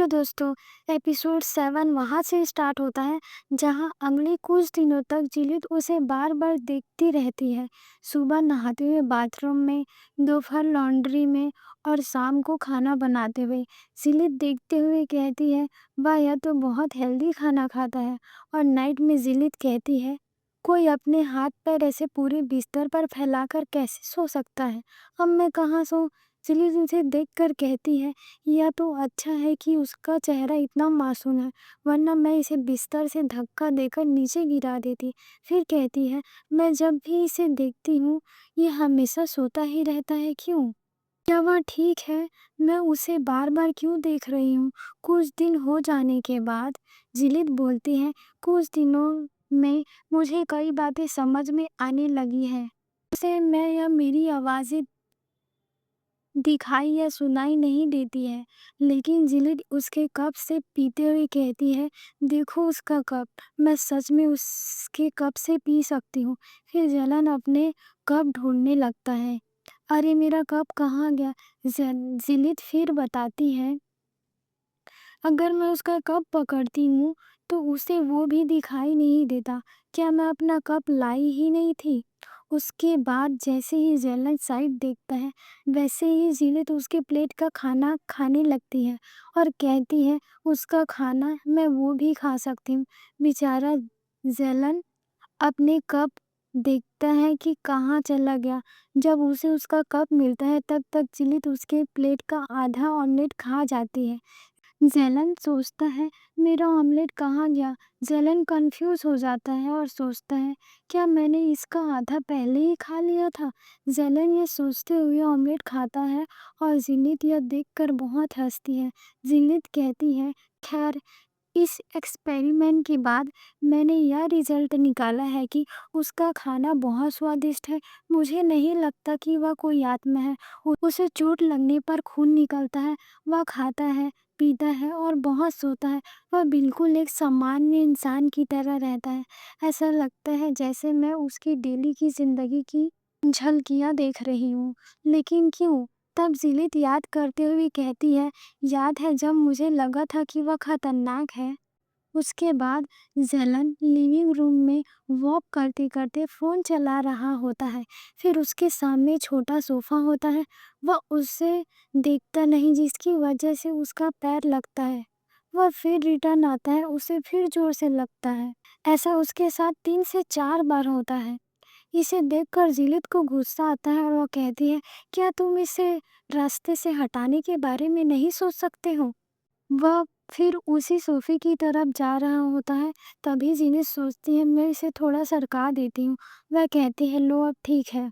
Hello दोस्तों। Episode 7 वहाँ से स्टार्ट होता है जहाँ अगले कुछ दिनों तक जिलित उसे बार बार देखती रहती है। सुबह नहाते हुए बाथरूम में, दोपहर लॉन्ड्री में और शाम को खाना बनाते हुए। जिलित देखते हुए कहती है, वाह यह तो बहुत हेल्दी खाना खाता है। और नाइट में जिलित कहती है, कोई अपने हाथ पैर ऐसे पूरे बिस्तर पर फैलाकर कैसे सो सकता है। अब मैं कहाँ सो। जिलित उसे देखकर कहती है, यह तो अच्छा है कि उसका चेहरा इतना मासूम है, वरना मैं इसे बिस्तर से धक्का देकर नीचे गिरा देती। फिर कहती है, मैं जब भी इसे देखती हूँ ये हमेशा सोता ही रहता है, क्यों? क्या वह ठीक है? मैं उसे बार बार क्यों देख रही हूँ? कुछ दिन हो जाने के बाद जिलित बोलती है, कुछ दिनों में मुझे कई बातें समझ में आने लगी है। उसे मैं या मेरी आवाज़ें दिखाई या सुनाई नहीं देती है। लेकिन जिलिट उसके कप से पीते हुए कहती है, देखो उसका कप, मैं सच में उसके कप से पी सकती हूँ। फिर जलन अपने कप ढूंढने लगता है। अरे मेरा कप कहाँ गया? जिलिट फिर बताती है, अगर मैं उसका कप पकड़ती हूँ तो उसे वो भी दिखाई नहीं देता। क्या मैं अपना कप लाई ही नहीं थी? उसके बाद जैसे ही जलन साइड देखता है वैसे ही जिलित उसके प्लेट का खाना खाने लगती है और कहती है, उसका खाना मैं वो भी खा सकती हूँ। बेचारा जलन अपने कप देखता है कि कहाँ चला गया। जब उसे उसका कप मिलता है तब तक जिलित उसके प्लेट का आधा ऑमलेट खा जाती है। जलन सोचता है, मेरा ऑमलेट कहाँ गया? जलन कंफ्यूज हो जाता है और सोचता है, क्या मैंने इसका आधा पहले ही खा लिया था? जलन ये सोचते हुए ऑमलेट खाता है और जिलित यह देखकर बहुत हंसती है। जिलित कहती है, खैर इस एक्सपेरिमेंट के बाद मैंने यह रिजल्ट निकाला है कि उसका खाना बहुत स्वादिष्ट है। मुझे नहीं लगता कि वह कोई आत्मा है। उसे चोट लगने पर खून निकलता है, वह खाता है, पीता है और बहुत सोता है। वह बिल्कुल एक सामान्य इंसान की तरह रहता है। ऐसा लगता है जैसे मैं उसकी डेली की जिंदगी की झलकियाँ देख रही हूँ। लेकिन क्यों? तब जिलित याद करते हुए कहती है, याद है जब मुझे लगा था कि वह खतरनाक है? उसके बाद जलन लिविंग रूम में वॉक करते करते फ़ोन चला रहा होता है। फिर उसके सामने छोटा सोफ़ा होता है। वह उसे देखता नहीं जिसकी वजह से उसका पैर लगता है। वह फिर रिटर्न आता है, उसे फिर जोर से लगता है। ऐसा उसके साथ 3 से 4 बार होता है। इसे देखकर जिलित को गुस्सा आता है और वह कहती है, क्या तुम इसे रास्ते से हटाने के बारे में नहीं सोच सकते हो? वह फिर उसी सोफे की तरफ जा रहा होता है। तभी जिनिस सोचती है, मैं इसे थोड़ा सरका देती हूँ। वह कहती है, लो अब ठीक है।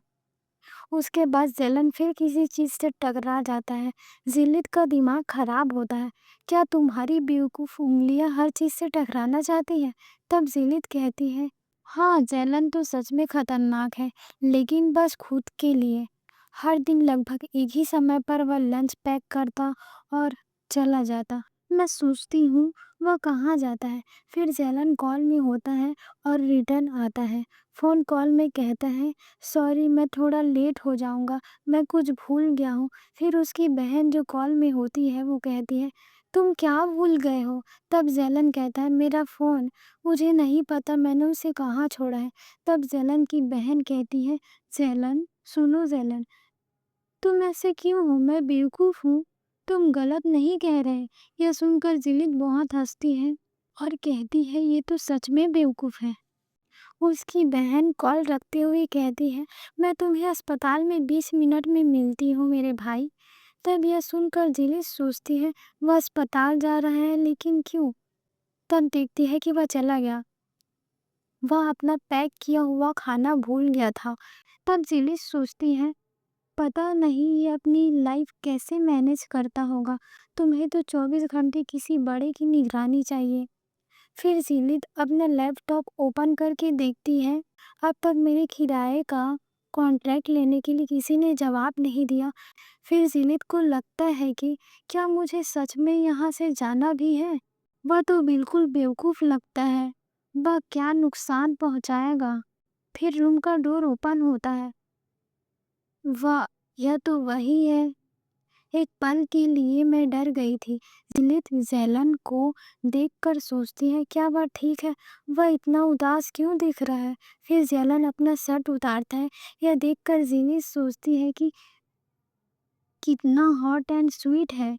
उसके बाद जलन फिर किसी चीज़ से टकरा जाता है। जिलित का दिमाग खराब होता है। क्या तुम्हारी बेवकूफ़ उंगलियां हर चीज़ से टकराना चाहती है? तब जिलित कहती है, हाँ जलन तो सच में खतरनाक है, लेकिन बस खुद के लिए। हर दिन लगभग एक ही समय पर वह लंच पैक करता और चला जाता। मैं सोचती हूँ वह कहाँ जाता है। फिर जलन कॉल में होता है और रिटर्न आता है। फ़ोन कॉल में कहता है, सॉरी मैं थोड़ा लेट हो जाऊँगा, मैं कुछ भूल गया हूँ। फिर उसकी बहन जो कॉल में होती है वो कहती है, तुम क्या भूल गए हो? तब जलन कहता है, मेरा फ़ोन, मुझे नहीं पता मैंने उसे कहाँ छोड़ा है। तब जलन की बहन कहती है, जलन सुनो जलन, तुम ऐसे क्यों हो? मैं बेवकूफ़ हूँ? तुम गलत नहीं कह रहे। यह सुनकर जिलित बहुत हंसती है और कहती है, ये तो सच में बेवकूफ़ है। उसकी बहन कॉल रखते हुए कहती है, मैं तुम्हें अस्पताल में 20 मिनट में मिलती हूँ मेरे भाई। तब यह सुनकर जिलित सोचती है, वह अस्पताल जा रहा है, लेकिन क्यों? तब देखती है कि वह चला गया। वह अपना पैक किया हुआ खाना भूल गया था। तब जिलित सोचती है, पता नहीं ये अपनी लाइफ कैसे मैनेज करता होगा। तुम्हें तो 24 घंटे किसी बड़े की निगरानी चाहिए। फिर जिलित अपना लैपटॉप ओपन करके देखती है, अब तक मेरे किराए का कॉन्ट्रैक्ट लेने के लिए किसी ने जवाब नहीं दिया। फिर जिलित को लगता है कि क्या मुझे सच में यहाँ से जाना भी है? वह तो बिल्कुल बेवकूफ़ लगता है। वह क्या नुकसान पहुँचाएगा? फिर रूम का डोर ओपन होता है। वाह! यह तो वही है ایک پل کے لیے میں ڈر گئی تھی۔ جلد زیلن کو دیکھ کر سوچتی ہے کیا وہ ٹھیک ہے؟ وہ اتنا اداس کیوں دکھ رہا ہے؟ پھر زیلن اپنا شرٹ اتارتا ہے۔ یہ دیکھ کر جلد سوچتی ہے کہ کتنا ہاٹ اینڈ سویٹ ہے۔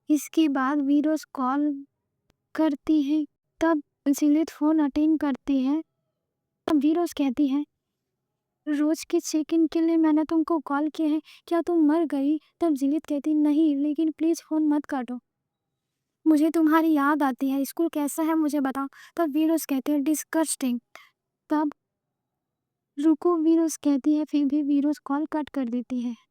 اس کے بعد ویروز کال کرتی ہے۔ تب جلد فون اٹینڈ کرتی ہے۔ تب ویروز کہتی ہے روز کے چیک ان کے لیے میں نے تم کو کال کیا ہے، کیا تم مر گئی؟ تب جلد کہتی نہیں، لیکن پلیز فون مت کاٹو، مجھے تمہاری یاد آتی ہے۔ اسکول کیسا ہے مجھے بتاؤ۔ تب ویروز کہتی ہے ڈسگسٹنگ۔ تب رکو، ویروز کہتی ہے، پھر بھی ویروز کال کٹ کر دیتی ہے۔